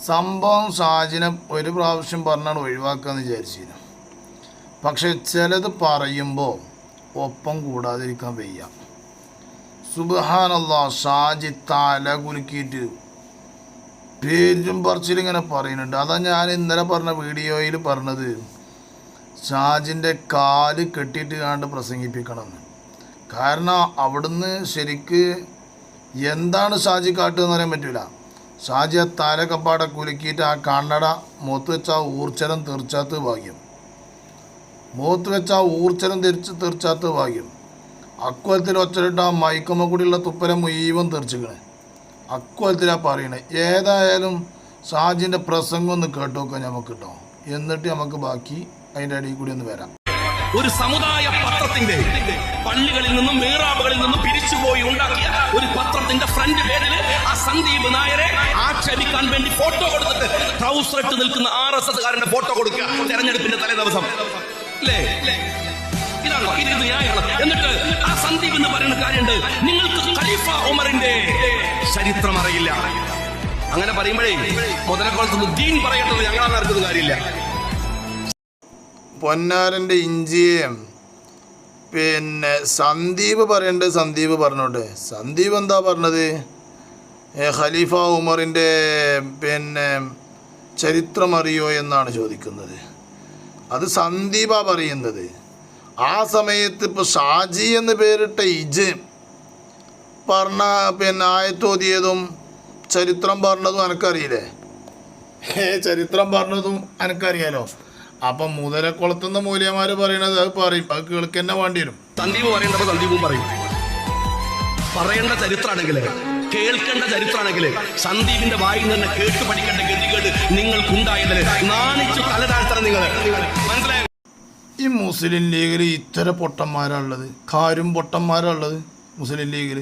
സംഭവം ഷാജിനെ ഒരു പ്രാവശ്യം പറഞ്ഞാണ് ഒഴിവാക്കാമെന്ന് വിചാരിച്ചിരുന്നു. പക്ഷെ ചിലത് പറയുമ്പോൾ ഒപ്പം കൂടാതിരിക്കാൻ വയ്യ. സുബ്ഹാനല്ലാഹ്, ഷാജി തല കുലുക്കിയിട്ട് പേരും പറച്ചിലിങ്ങനെ പറയുന്നുണ്ട്. അതാ ഞാൻ ഇന്നലെ പറഞ്ഞ വീഡിയോയിൽ പറഞ്ഞത്, ഷാജിൻ്റെ കാല് കെട്ടിയിട്ട് കണ്ട് പ്രസംഗിപ്പിക്കണമെന്ന്. കാരണം അവിടുന്ന് ശരിക്ക് എന്താണ് ഷാജി കാട്ടുകയെന്ന് പറയാൻ പറ്റില്ല. ഷാജി ആ തലക്കപ്പാടെ കുലുക്കിയിട്ട് ആ കണ്ണട മുഖത്ത് വെച്ച ആ ഊർച്ചലം തീർച്ചാത്ത ഭാഗ്യം, മുഖത്ത് വെച്ച ആ ഊർച്ചലം തീർച്ചാത്ത ഭാഗ്യം. അക്കുവലത്തിൽ ഒച്ചലിട്ട് ആ മൈക്കമ്മ കൂടിയുള്ള തുപ്പലം മുഴുവൻ തീർച്ചിക്കണേ. അക്കുവലത്തിലാണ് പറയണേ. ഏതായാലും ഷാജിൻ്റെ പ്രസംഗം ഒന്ന് കേട്ടു നോക്കാം നമുക്ക് കേട്ടോ, എന്നിട്ട് നമുക്ക് ബാക്കി അതിൻ്റെ അടിയിൽ കൂടി ഒന്ന് വരാം. ഒരു സമുദായ പത്രത്തിന്റെ പള്ളികളിൽ നിന്നും മേറാബുകളിൽ നിന്നും പിരിച്ചുപോയി ഉണ്ടാക്കിയ ഒരു പത്രത്തിന്റെ ഫ്രണ്ട് പേജിൽ ആ സന്ദീപ് നായരെ ആക്ഷേപിക്കാൻ വേണ്ടി ഫോട്ടോ കൊടുത്തിട്ട് ട്രൗസർ ഇട്ട് നിൽക്കുന്ന RSS കാരന്റെ ഫോട്ടോ കൊടുക്കുക തെരഞ്ഞെടുപ്പിന്റെ തലേ ദിവസം. അല്ലേ? ഇതാണോ ഇത് ന്യായമാണ്? എന്നിട്ട് ആ സന്ദീപ് എന്ന് പറയുന്ന കാര്യമുണ്ട്, നിങ്ങൾക്ക് ഖലീഫ ഉമറിന്റെ ചരിത്രം അറിയില്ല. അങ്ങനെ പറയുമ്പോഴേ മുതലക്കുളത്ത് ദീൻ പറയേണ്ടത് ഞങ്ങളാണ് നടക്കുന്ന കാര്യമില്ല. പൊന്നാരൻ്റെ ഇഞ്ചിയും പിന്നെ സന്ദീപ് പറയേണ്ടത് സന്ദീപ് പറഞ്ഞോട്ടെ. സന്ദീപ് എന്താ പറഞ്ഞത്? ഖലീഫ ഉമറിൻ്റെ പിന്നെ ചരിത്രം അറിയോ എന്നാണ് ചോദിക്കുന്നത്. അത് സന്ദീപാ പറയുന്നത്. ആ സമയത്ത് ഇപ്പോൾ ഷാജി എന്ന് പേരിട്ട ഇജ് പറഞ്ഞ പിന്നെ ആയത്തോതിയതും ചരിത്രം പറഞ്ഞതും എനിക്കറിയില്ലേ? ചരിത്രം പറഞ്ഞതും എനിക്കറിയാലോ. അപ്പം മുതലക്കുളത്തുനിന്ന് മൂല്യന്മാർ പറയണത് അത് പറയും, അത് കേൾക്കന്നെ വേണ്ടി വരും. സന്ദീപ് പറയേണ്ടപ്പോൾ സന്ദീപും പറയും. പറയേണ്ട ചരിത്രമാണെങ്കിൽ, കേൾക്കേണ്ട ചരിത്രമാണെങ്കിൽ സന്ദീപിന്റെ വായിൽ നിന്ന് കേട്ട് പഠിക്കേണ്ട ഗതികേട് നിങ്ങൾക്കുണ്ടായതിൽ നാണിച്ചു തലതാഴ്ത്തണം. നിങ്ങൾ മനസ്സിലായോ? ഈ മുസ്ലിം ലീഗിൽ ഇത്തരം പൊട്ടന്മാരുള്ളത്, കാരും പൊട്ടന്മാരുള്ളത് മുസ്ലിം ലീഗിൽ.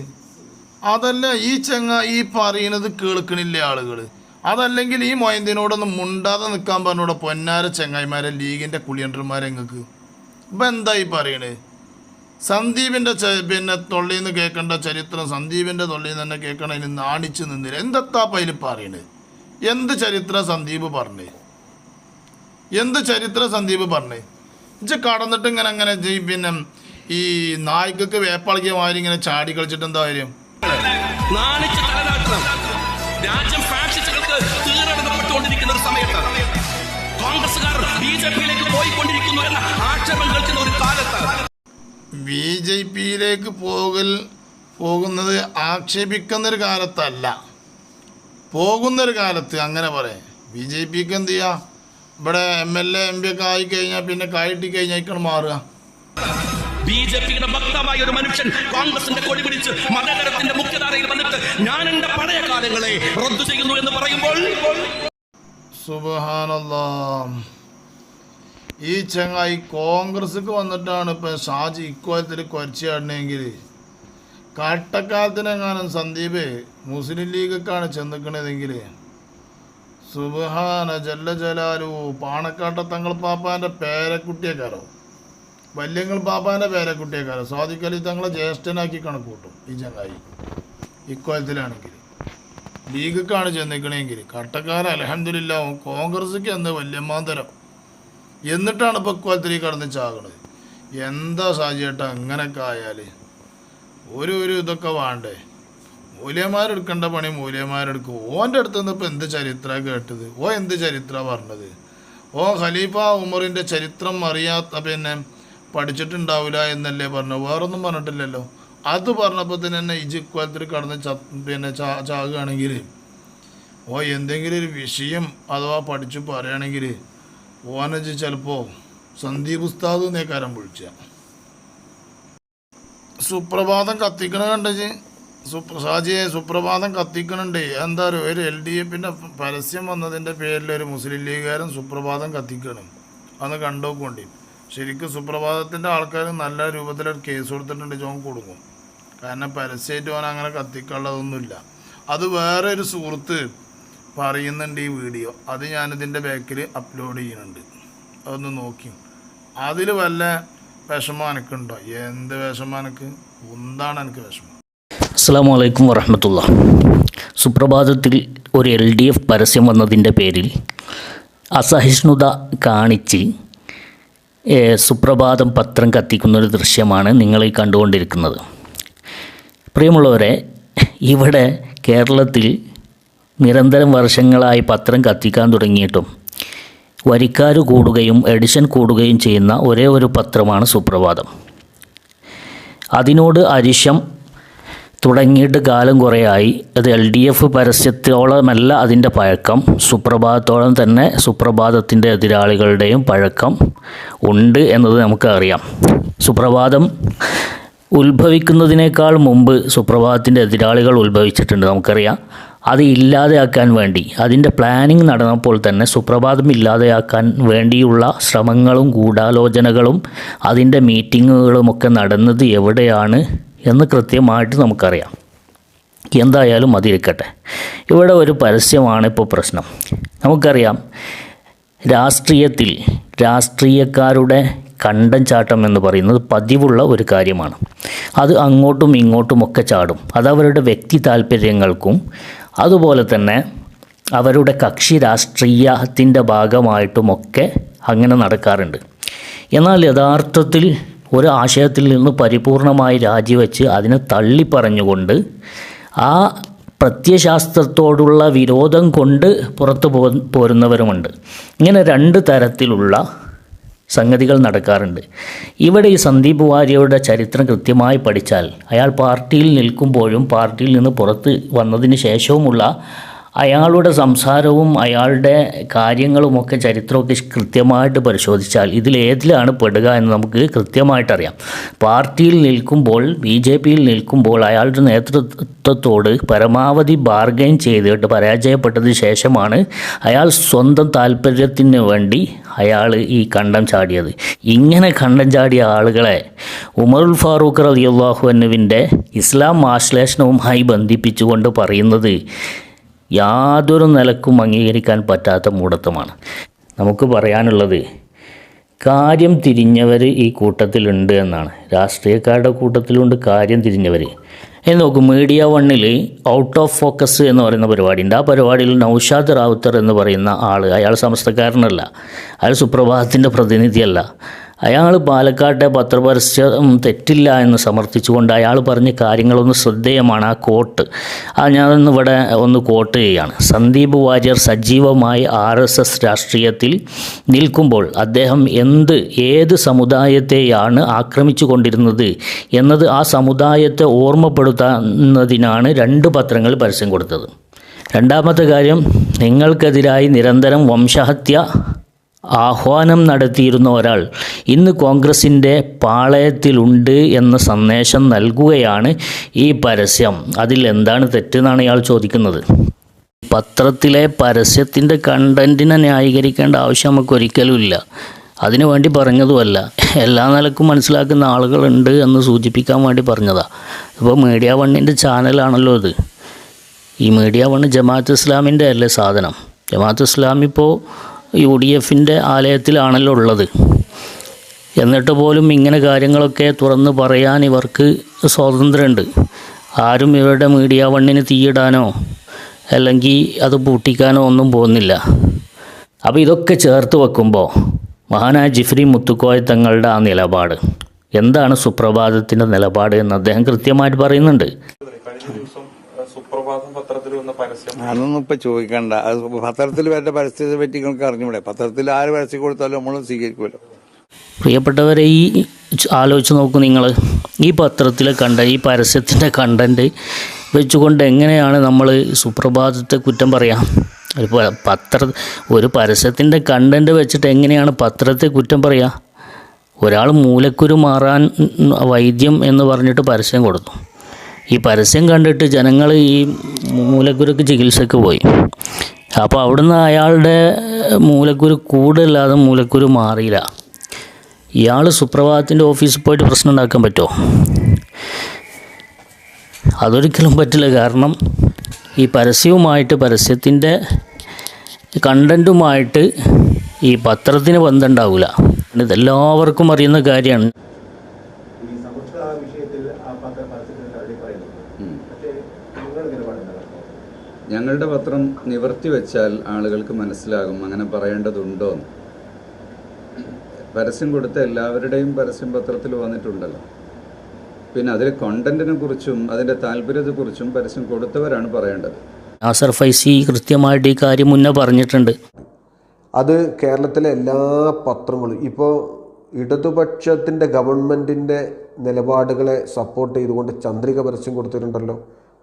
അതല്ല ഈ ഈ പറയുന്നത് കേൾക്കണില്ലേ ആളുകൾ? അതല്ലെങ്കിൽ ഈ മൊയ്തീനോടൊന്നും മുണ്ടാതെ നിൽക്കാൻ പറഞ്ഞൂടെ പൊന്നാര ചെങ്ങായിമാരെ, ലീഗിൻ്റെ കുളിയണ്ടന്മാരെ? നിങ്ങൾക്ക് ഇപ്പം എന്താ ഈ പറയണേ? സന്ദീപിൻ്റെ പിന്നെ തൊള്ളിയിൽ നിന്ന് കേൾക്കേണ്ട ചരിത്രം സന്ദീപിൻ്റെ തൊള്ളിയിൽ നിന്ന് തന്നെ കേൾക്കണതിന് നാണിച്ച് നിന്നില്ല. എന്തെത്താപ്പം അതിൽ പറയണേ? എന്ത് ചരിത്ര സന്ദീപ് പറഞ്ഞേ? എന്ത് ചരിത്ര സന്ദീപ് പറഞ്ഞേ? ഇച്ച് കടന്നിട്ട് ഇങ്ങനെ പിന്നെ ഈ നായ്ക്കൊക്കെ വേപ്പാളിക്കിയ മാതിരി ഇങ്ങനെ ചാടി കളിച്ചിട്ട് എന്താ കാര്യം? രാജ്യം ഫാഷിസ്റ്റുകൾക്ക് തീരെടുക്കപ്പെട്ടുകൊണ്ടിരിക്കുന്ന ഒരു സമയത്ത് കോൺഗ്രസ്സുകാർ BJP-യിലേക്ക് പോയിക്കൊണ്ടിരിക്കുന്നു എന്ന ആക്ഷേപം കേൾക്കുന്ന ഒരു കാലത്ത്, BJP-യിലേക്ക് പോകുന്നത് ആക്ഷേപിക്കുന്നൊരു കാലത്തല്ല, പോകുന്നൊരു കാലത്ത് അങ്ങനെ പറയാം. BJP-ക്ക് എന്ത് ചെയ്യുക? ഇവിടെ MLA MP ഒക്കെ ആയിക്കഴിഞ്ഞാൽ പിന്നെ കായിട്ടി കഴിഞ്ഞാൽ മാറുക. BJP-യുടെ ഭക്തമായ ഒരു മനുഷ്യൻ കോൺഗ്രസിന്റെ കൊടി പിടിച്ച് മതേതരത്തിന്റെ മുഖ്യധാരയിൽ വന്നിട്ട് ഞാൻ എന്റെ പഴയ കാലങ്ങളെ റദ്ദു ചെയ്യുന്നു എന്ന് പറയുമ്പോൾ, സുബ്ഹാനല്ലാഹ്, ഈ ചങ്ങായി കോൺഗ്രസ്ക്ക് വന്നിട്ടാണ് ഇപ്പം ഷാജി ഇക്കോലത്തിൽ കുറച്ചാടണമെങ്കിൽ കട്ടക്കാലത്തിനെങ്ങാനും സന്ദീപ് മുസ്ലിം ലീഗൊക്കെയാണ് ചെന്നിക്കണതെങ്കിൽ സുബ്ഹാന ജല്ല ജലാലു പാണക്കാട്ട തങ്ങൾ പാപ്പാൻ്റെ പേരക്കുട്ടിയേക്കാരോ, വല്യങ്ങൾ പാപ്പാൻ്റെ പേരക്കുട്ടിയേക്കാരോ, സ്വാദിഖ് അലി തങ്ങളെ ജ്യേഷ്ഠനാക്കി കണക്ക് കൂട്ടും ഈ ചങ്ങായി. ഇക്കോലത്തിലാണെങ്കിൽ ലീഗൊക്കെയാണ് ചെന്നിക്കണമെങ്കിൽ കട്ടക്കാരൻ അൽഹംദുലില്ലാഹ് കോൺഗ്രസ്ക്ക് എന്ന് വല്യമ്മാന്തരം. എന്നിട്ടാണ് ഇപ്പോൾ ഇക്കോലത്തിൽ കടന്ന് ചാകണത്. എന്താ ഷാജിയേട്ടാ ഇങ്ങനെയൊക്കെ ആയാൽ? ഒരു ഇതൊക്കെ വേണ്ടേ? മൂല്യന്മാരെടുക്കേണ്ട പണി മൂല്യന്മാരെടുക്കും. ഓൻ്റെ അടുത്ത് നിന്ന് ഇപ്പോൾ എന്ത് ചരിത്രമാണ് കേട്ടത്? എന്ത് ചരിത്രമാണ് പറഞ്ഞത്? ഖലീഫ ഉമറിൻ്റെ ചരിത്രം അറിയാത്ത പിന്നെ പഠിച്ചിട്ടുണ്ടാവില്ല എന്നല്ലേ പറഞ്ഞു, വേറൊന്നും പറഞ്ഞിട്ടില്ലല്ലോ. അത് പറഞ്ഞപ്പോൾ തന്നെ ഇക്കോലത്തിൽ കടന്ന് പിന്നെ ചാകുകയാണെങ്കിൽ എന്തെങ്കിലും ഒരു വിഷയം അഥവാ പഠിച്ചു പറയുകയാണെങ്കിൽ ഓനജ് ചിലപ്പോൾ സന്ദീപ് ഉസ്താദ് നേക്കാരം വിളിച്ച. സുപ്രഭാതം കത്തിക്കണ കണ്ടച്ച് ഷാജിയെ, സുപ്രഭാതം കത്തിക്കണുണ്ട്. എന്താ പറയുക, ഒരു LDFൻ്റെ പരസ്യം വന്നതിൻ്റെ പേരിൽ ഒരു മുസ്ലിം ലീഗുകാരൻ സുപ്രഭാതം കത്തിക്കണം. അന്ന് കണ്ടോക്കൊണ്ടി. ശരിക്കും സുപ്രഭാതത്തിൻ്റെ ആൾക്കാർ നല്ല രൂപത്തിലൊരു കേസ് കൊടുത്തിട്ടുണ്ട്, ജോൻ കൊടുക്കും. കാരണം പരസ്യമായിട്ട് ഓൻ അങ്ങനെ കത്തിക്കാനുള്ളതൊന്നുമില്ല. അത് വേറെ ഒരു സുഹൃത്ത് പറയുന്നുണ്ട് ഈ വീഡിയോ, അത് ഞാനിതിൻ്റെ ബാക്കിൽ അപ്ലോഡ് ചെയ്യുന്നുണ്ട്, അതൊന്ന് നോക്കി. അതിൽ വല്ല വിഷമം എനിക്കുണ്ടോ? എന്ത് വിഷമം എനിക്ക്? എന്താണ് എനിക്ക് വിഷമം? അസ്സലാമു അലൈക്കും വറഹ്മത്തുള്ളാഹി. സുപ്രഭാതത്തിൽ ഒരു LDF പരസ്യം വന്നതിൻ്റെ പേരിൽ അസഹിഷ്ണുത കാണിച്ച് സുപ്രഭാതം പത്രം കത്തിക്കുന്നൊരു ദൃശ്യമാണ് നിങ്ങൾ ഈ കണ്ടുകൊണ്ടിരിക്കുന്നത്. പ്രിയമുള്ളവരെ, ഇവിടെ കേരളത്തിൽ നിരന്തരം വർഷങ്ങളായി പത്രം കത്തിക്കാൻ തുടങ്ങിയിട്ടും വരിക്കാർ കൂടുകയും എഡിഷൻ കൂടുകയും ചെയ്യുന്ന ഒരേ ഒരു പത്രമാണ് സുപ്രഭാതം. അതിനോട് അരിശം തുടങ്ങിയിട്ട് കാലം കുറേയായി. അത് LDF പരസ്യത്തോളമല്ല അതിൻ്റെ പഴക്കം, സുപ്രഭാതത്തോളം തന്നെ സുപ്രഭാതത്തിൻ്റെ എതിരാളികളുടെയും പഴക്കം ഉണ്ട് എന്നത് നമുക്കറിയാം. സുപ്രഭാതം ഉത്ഭവിക്കുന്നതിനേക്കാൾ മുമ്പ് സുപ്രഭാതത്തിൻ്റെ എതിരാളികൾ ഉത്ഭവിച്ചിട്ടുണ്ട്, നമുക്കറിയാം. അത് ഇല്ലാതെയാക്കാൻ വേണ്ടി അതിൻ്റെ പ്ലാനിങ് നടന്നപ്പോൾ തന്നെ സുപ്രഭാതം ഇല്ലാതെയാക്കാൻ വേണ്ടിയുള്ള ശ്രമങ്ങളും ഗൂഢാലോചനകളും അതിൻ്റെ മീറ്റിങ്ങുകളുമൊക്കെ നടന്നത് എവിടെയാണ് എന്ന് കൃത്യമായിട്ട് നമുക്കറിയാം. എന്തായാലും അതിരിക്കട്ടെ, ഇവിടെ ഒരു പരസ്യമാണ് ഇപ്പോൾ പ്രശ്നം. നമുക്കറിയാം, രാഷ്ട്രീയത്തിൽ രാഷ്ട്രീയക്കാരുടെ കണ്ടം ചാട്ടം എന്ന് പറയുന്നത് പതിവുള്ള ഒരു കാര്യമാണ്. അത് അങ്ങോട്ടും ഇങ്ങോട്ടുമൊക്കെ ചാടും. അതവരുടെ വ്യക്തി താല്പര്യങ്ങൾക്കും അതുപോലെ തന്നെ അവരുടെ കക്ഷി രാഷ്ട്രീയത്തിൻ്റെ ഭാഗമായിട്ടുമൊക്കെ അങ്ങനെ നടക്കാറുണ്ട്. എന്നാൽ യഥാർത്ഥത്തിൽ ഒരു ആശയത്തിൽ നിന്ന് പരിപൂർണമായി രാജിവെച്ച് അതിനെ തള്ളിപ്പറഞ്ഞുകൊണ്ട് ആ പ്രത്യയശാസ്ത്രത്തോടുള്ള വിരോധം കൊണ്ട് പുറത്തു പോരുന്നവരുമുണ്ട്. ഇങ്ങനെ രണ്ട് തരത്തിലുള്ള സംഗതികൾ നടക്കാറുണ്ട്. ഇവിടെ ഈ സന്ദീപ് വാര്യരുടെ ചരിത്രം കൃത്യമായി പഠിച്ചാൽ അയാൾ പാർട്ടിയിൽ നിൽക്കുമ്പോഴും പാർട്ടിയിൽ നിന്ന് പുറത്ത് വന്നതിന് ശേഷവുമുള്ള അയാളുടെ സംസാരവും അയാളുടെ കാര്യങ്ങളുമൊക്കെ ചരിത്രമൊക്കെ കൃത്യമായിട്ട് പരിശോധിച്ചാൽ ഇതിലേതിലാണ് പെടുക എന്ന് നമുക്ക് കൃത്യമായിട്ടറിയാം. പാർട്ടിയിൽ നിൽക്കുമ്പോൾ, BJPയിൽ നിൽക്കുമ്പോൾ അയാളുടെ നേതൃത്വത്തോട് പരമാവധി ബാർഗൈൻ ചെയ്തിട്ട് പരാജയപ്പെട്ടതിന് ശേഷമാണ് അയാൾ സ്വന്തം താല്പര്യത്തിന് വേണ്ടി അയാൾ ഈ കണ്ടം ചാടിയത്. ഇങ്ങനെ കണ്ടം ചാടിയ ആളുകളെ ഉമറുൽ ഫാറൂഖ് റളിയല്ലാഹു അൻഹുവിൻ്റെ ഇസ്ലാം ആശ്ലേഷണവുമായി ബന്ധിപ്പിച്ചുകൊണ്ട് പറയുന്നത് യാതൊരു നിലക്കും അംഗീകരിക്കാൻ പറ്റാത്ത മൂഢത്വമാണ്. നമുക്ക് പറയാനുള്ളത്, കാര്യം തിരിഞ്ഞവർ ഈ കൂട്ടത്തിലുണ്ട് എന്നാണ്. രാഷ്ട്രീയക്കാരുടെ കൂട്ടത്തിലുണ്ട് കാര്യം തിരിഞ്ഞവർ. എന്ന് നോക്കും, മീഡിയ വണ്ണിൽ ഔട്ട് ഓഫ് ഫോക്കസ് എന്ന് പറയുന്ന പരിപാടിയുണ്ട്. ആ പരിപാടിയിൽ നൗഷാദ് റാവുത്തർ എന്ന് പറയുന്ന ആൾ, അയാൾ സമസ്തക്കാരനല്ല, അയാൾ സുപ്രഭാതത്തിൻ്റെ പ്രതിനിധിയല്ല. അയാൾ പാലക്കാട്ടെ പത്രപരസ്യം തെറ്റില്ല എന്ന് സമർത്ഥിച്ചുകൊണ്ട് അയാൾ പറഞ്ഞ കാര്യങ്ങളൊന്ന് ശ്രദ്ധേയമാണ്. ആ കോട്ട് ഞാനിന്നിവിടെ ഒന്ന് കോട്ട് ചെയ്യുകയാണ്. സന്ദീപ് വാര്യർ സജീവമായി RSS രാഷ്ട്രീയത്തിൽ നിൽക്കുമ്പോൾ അദ്ദേഹം ഏത് സമുദായത്തെയാണ് ആക്രമിച്ചു കൊണ്ടിരുന്നത് എന്നത് ആ സമുദായത്തെ ഓർമ്മപ്പെടുത്തുന്നതിനാണ് 2 പത്രങ്ങൾ പരസ്യം കൊടുത്തത്. രണ്ടാമത്തെ കാര്യം, നിങ്ങൾക്കെതിരായി നിരന്തരം വംശഹത്യ ആഹ്വാനം നടത്തിയിരുന്ന ഒരാൾ ഇന്ന് കോൺഗ്രസിൻ്റെ പാളയത്തിലുണ്ട് എന്ന സന്ദേശം നൽകുകയാണ് ഈ പരസ്യം. അതിൽ എന്താണ് തെറ്റെന്നാണ് ഇയാൾ ചോദിക്കുന്നത്. പത്രത്തിലെ പരസ്യത്തിൻ്റെ കണ്ടൻറ്റിനെ ന്യായീകരിക്കേണ്ട ആവശ്യം നമുക്ക് ഒരിക്കലും ഇല്ല. അതിനു വേണ്ടി പറഞ്ഞതുമല്ല, എല്ലാ നിലക്കും മനസ്സിലാക്കുന്ന ആളുകളുണ്ട് എന്ന് സൂചിപ്പിക്കാൻ വേണ്ടി പറഞ്ഞതാണ്. ഇപ്പോൾ മീഡിയ വണ്ണിൻ്റെ ചാനലാണല്ലോ ഇത്. ഈ മീഡിയ വണ്ണ് ജമാഅത്ത് ഇസ്ലാമിൻ്റെ അല്ലേ സാധനം. ജമാഅത്ത് ഇസ്ലാം ഇപ്പോൾ UDFൻ്റെ ആലയത്തിലാണല്ലോ ഉള്ളത്. എന്നിട്ട് പോലും ഇങ്ങനെ കാര്യങ്ങളൊക്കെ തുറന്ന് പറയാൻ ഇവർക്ക് സ്വാതന്ത്ര്യമുണ്ട്. ആരും ഇവരുടെ മീഡിയ വണ്ണിന് തീയിടാനോ അല്ലെങ്കിൽ അത് പൂട്ടിക്കാനോ ഒന്നും പോകുന്നില്ല. അപ്പോൾ ഇതൊക്കെ ചേർത്ത് വെക്കുമ്പോൾ മഹാനായ ജിഫ്രി മുത്തുക്കോയ തങ്ങളുടെ ആ നിലപാട് എന്താണ്, സുപ്രഭാതത്തിൻ്റെ നിലപാട് എന്ന് അദ്ദേഹം കൃത്യമായിട്ട് പറയുന്നുണ്ട്. അതൊന്നും ഇപ്പൊ ചോദിക്കണ്ട. അത് പത്രത്തിൽ വരുന്ന പരസ്യത്തെ പറ്റി നിങ്ങൾക്ക് അറിഞ്ഞൂടെ? പത്രത്തിൽ ആര് പരസ്യം കൊടുത്താലും നമ്മൾ സ്വീകരിക്കുമല്ലോ. പ്രിയപ്പെട്ടവരെ, ഈ ആലോചിച്ച് നോക്കൂ നിങ്ങൾ. ഈ പത്രത്തിലെ ഈ പരസ്യത്തിൻ്റെ കണ്ടൻറ്റ് വെച്ചുകൊണ്ട് എങ്ങനെയാണ് നമ്മൾ സുപ്രഭാതത്തെ കുറ്റം പറയാം? ഒരു പരസ്യത്തിൻ്റെ കണ്ടൻറ്റ് വെച്ചിട്ട് എങ്ങനെയാണ് പത്രത്തെ കുറ്റം പറയുക? ഒരാൾ മൂലക്കുരു മാറാൻ വൈദ്യം എന്ന് പറഞ്ഞിട്ട് പരസ്യം കൊടുത്തു. ഈ പരസ്യം കണ്ടിട്ട് ജനങ്ങൾ ഈ മൂലക്കുരുക്ക് ചികിത്സയ്ക്ക് പോയി. അപ്പോൾ അവിടുന്ന് അയാളുടെ മൂലക്കുരു കൂടുതലാതെ മൂലക്കുരു മാറിയില്ല. ഇയാൾ സുപ്രഭാതത്തിൻ്റെ ഓഫീസിൽ പോയിട്ട് പ്രശ്നം ഉണ്ടാക്കാൻ പറ്റുമോ? അതൊരിക്കലും പറ്റില്ല. കാരണം ഈ പരസ്യത്തിൻ്റെ കണ്ടൻറ്റുമായിട്ട് ഈ പത്രത്തിന് ബന്ധമുണ്ടാവില്ല. ഇതെല്ലാവർക്കും അറിയുന്ന കാര്യമാണ്. ഞങ്ങളുടെ പത്രം നിവർത്തി വെച്ചാൽ ആളുകൾക്ക് മനസ്സിലാകും അങ്ങനെ പറയേണ്ടതുണ്ടോ എന്ന്. പരസ്യം കൊടുത്ത എല്ലാവരുടെയും പരസ്യം പത്രത്തിൽ വന്നിട്ടുണ്ടല്ലോ. പിന്നെ അതിൽ കണ്ടന്റിനെ കുറിച്ചും അതിൻ്റെ താല്പര്യത്തെക്കുറിച്ചും പരസ്യം കൊടുത്തവരാണ് പറയേണ്ടത്. നാസർ ഫൈസി കൃത്യമായിട്ട് ഈ കാര്യം മുന്നേ പറഞ്ഞിട്ടുണ്ട്. അത് കേരളത്തിലെ എല്ലാ പത്രങ്ങളും ഇപ്പോൾ ഇടതുപക്ഷത്തിൻ്റെ ഗവൺമെൻറ്റിൻ്റെ നിലപാടുകളെ സപ്പോർട്ട് ചെയ്തുകൊണ്ട് ചന്ദ്രിക പരസ്യം കൊടുത്തിട്ടുണ്ടല്ലോ.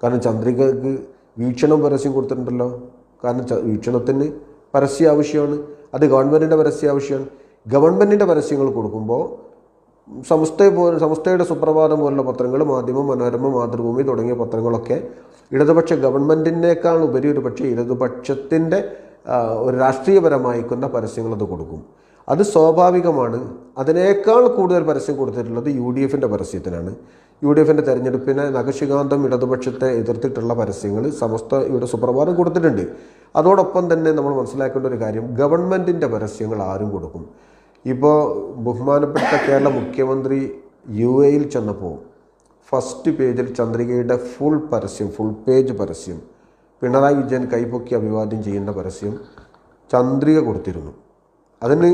കാരണം ചന്ദ്രികക്ക് വീക്ഷണം പരസ്യം കൊടുത്തിട്ടുണ്ടല്ലോ. കാരണം വീക്ഷണത്തിന് പരസ്യം ആവശ്യമാണ്, അത് ഗവൺമെൻറ്റിൻ്റെ പരസ്യം ആവശ്യമാണ്. ഗവൺമെൻറ്റിൻ്റെ പരസ്യങ്ങൾ കൊടുക്കുമ്പോൾ സംസ്ഥയുടെ സുപ്രഭാതം പോലുള്ള പത്രങ്ങൾ, മാധ്യമം, മനോരമ, മാതൃഭൂമി തുടങ്ങിയ പത്രങ്ങളൊക്കെ ഇടതുപക്ഷ ഗവൺമെൻറ്റിനേക്കാൾ ഉപരി ഒരു പക്ഷേ ഇടതുപക്ഷത്തിൻ്റെ ഒരു രാഷ്ട്രീയപരമായിക്കുന്ന പരസ്യങ്ങൾ അത് കൊടുക്കും. അത് സ്വാഭാവികമാണ്. അതിനേക്കാൾ കൂടുതൽ പരസ്യം കൊടുത്തിട്ടുള്ളത് UDFൻ്റെ പരസ്യത്തിനാണ്. UDFൻ്റെ തെരഞ്ഞെടുപ്പിനെ നഖശികാന്തം ഇടതുപക്ഷത്തെ എതിർത്തിട്ടുള്ള പരസ്യങ്ങൾ ഇവിടെ സുപ്രഭാതം കൊടുത്തിട്ടുണ്ട്. അതോടൊപ്പം തന്നെ നമ്മൾ മനസ്സിലാക്കേണ്ട ഒരു കാര്യം, ഗവൺമെൻറ്റിൻ്റെ പരസ്യങ്ങൾ ആരും കൊടുക്കും. ഇപ്പോൾ ബഹുമാനപ്പെട്ട കേരള മുഖ്യമന്ത്രി UAE ചെന്നപ്പോൾ ഫസ്റ്റ് പേജിൽ ചന്ദ്രികയുടെ ഫുൾ പേജ് പരസ്യം, പിണറായി വിജയൻ കൈപൊക്കി അഭിവാദ്യം ചെയ്യുന്ന പരസ്യം ചന്ദ്രിക കൊടുത്തിരുന്നു. അതിന്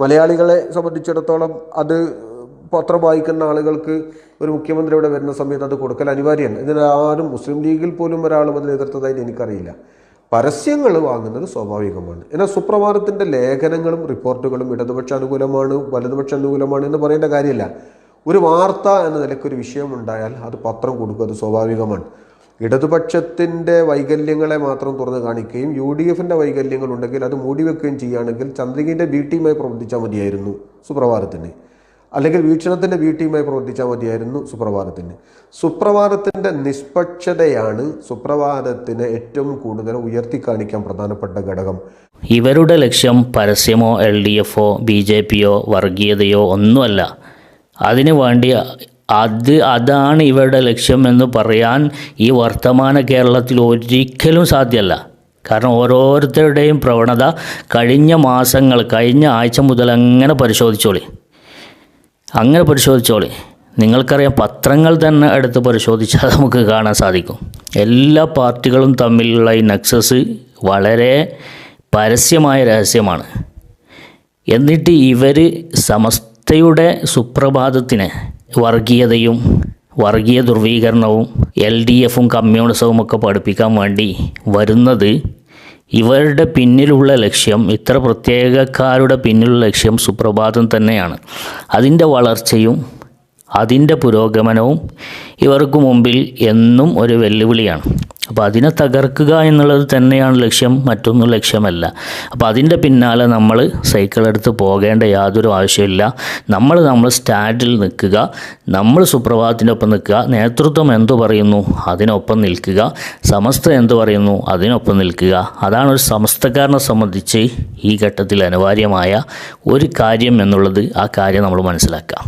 മലയാളികളെ സംബന്ധിച്ചിടത്തോളം അത് പത്രം വായിക്കുന്ന ആളുകൾക്ക് ഒരു മുഖ്യമന്ത്രി ഇവിടെ വരുന്ന സമയത്ത് അത് കൊടുക്കൽ അനിവാര്യമാണ്. ഇതിനാരും മുസ്ലിം ലീഗിൽ പോലും ഒരാളും അതിനെ എതിർത്തതായിട്ട് എനിക്കറിയില്ല. പരസ്യങ്ങൾ വാങ്ങുന്നത് സ്വാഭാവികമാണ്. എന്നാൽ സുപ്രഭാതത്തിൻ്റെ ലേഖനങ്ങളും റിപ്പോർട്ടുകളും ഇടതുപക്ഷ അനുകൂലമാണ്, വലതുപക്ഷ അനുകൂലമാണ് എന്ന് പറയേണ്ട കാര്യമില്ല. ഒരു വാർത്ത എന്ന നിലയ്ക്കൊരു വിഷയമുണ്ടായാൽ അത് പത്രം കൊടുക്കുക, അത് സ്വാഭാവികമാണ്. ഇടതുപക്ഷത്തിൻ്റെ വൈകല്യങ്ങളെ മാത്രം തുറന്ന് കാണിക്കുകയും UDFൻ്റെ വൈകല്യങ്ങൾ ഉണ്ടെങ്കിൽ അത് മൂടിവെക്കുകയും ചെയ്യുകയാണെങ്കിൽ ചന്ദ്രികയുടെ B ടീമായി പ്രവർത്തിച്ചാൽ മതിയായിരുന്നു സുപ്രഭാതത്തിന്, അല്ലെങ്കിൽ വീക്ഷണത്തിൻ്റെ B ടീമായി പ്രവർത്തിച്ചാൽ മതിയായിരുന്നു സുപ്രഭാതത്തിന്. സുപ്രഭാതത്തിൻ്റെ നിഷ്പക്ഷതയാണ് സുപ്രഭാതത്തിന് ഏറ്റവും കൂടുതൽ ഉയർത്തിക്കാണിക്കാൻ പ്രധാനപ്പെട്ട ഘടകം. ഇവരുടെ ലക്ഷ്യം പരസ്യമോ LDFോ BJPയോ വർഗീയതയോ ഒന്നുമല്ല. അതിനു വേണ്ടി അതാണ് ഇവരുടെ ലക്ഷ്യം എന്ന് പറയാൻ ഈ വർത്തമാന കേരളത്തിൽ ഒരിക്കലും സാധ്യമല്ല. കാരണം ഓരോരുത്തരുടെയും പ്രവണത കഴിഞ്ഞ ആഴ്ച മുതൽ അങ്ങനെ പരിശോധിച്ചോളി. നിങ്ങൾക്കറിയാം, പത്രങ്ങൾ തന്നെ എടുത്ത് പരിശോധിച്ചാൽ നമുക്ക് കാണാൻ സാധിക്കും. എല്ലാ പാർട്ടികളും തമ്മിലുള്ള ഈ നെക്സസ് വളരെ പരസ്യമായ രഹസ്യമാണ്. എന്നിട്ട് ഇവർ സമസ്തയുടെ സുപ്രഭാതത്തിന് വർഗീയതയും വർഗീയ ധ്രുവീകരണവും LDFും കമ്മ്യൂണിസവും ഒക്കെ പഠിപ്പിക്കാൻ വേണ്ടി വരുന്നത്, ഇവരുടെ പിന്നിലുള്ള ലക്ഷ്യം, ഇത്ര പ്രത്യേകക്കാരുടെ പിന്നിലുള്ള ലക്ഷ്യം സുപ്രഭാതം തന്നെയാണ്. അതിൻ്റെ വളർച്ചയും അതിൻ്റെ പുരോഗമനവും ഇവർക്ക് മുമ്പിൽ എന്നും ഒരു വെല്ലുവിളിയാണ്. അപ്പോൾ അതിനെ തകർക്കുക എന്നുള്ളത് തന്നെയാണ് ലക്ഷ്യം, മറ്റൊന്നും ലക്ഷ്യമല്ല. അപ്പോൾ അതിൻ്റെ പിന്നാലെ നമ്മൾ സൈക്കിളെടുത്ത് പോകേണ്ട യാതൊരു ആവശ്യമില്ല. നമ്മൾ സ്റ്റാൻഡിൽ നിൽക്കുക, നമ്മൾ സുപ്രഭാതത്തിൻ്റെ ഒപ്പം നിൽക്കുക. നേതൃത്വം എന്തു പറയുന്നു അതിനൊപ്പം നിൽക്കുക, സമസ്ത എന്തു പറയുന്നു അതിനൊപ്പം നിൽക്കുക. അതാണ് ഒരു സമസ്തക്കാരനെ സംബന്ധിച്ച് ഈ ഘട്ടത്തിൽ അനിവാര്യമായ ഒരു കാര്യം എന്നുള്ളത്. ആ കാര്യം നമ്മൾ മനസ്സിലാക്കാം.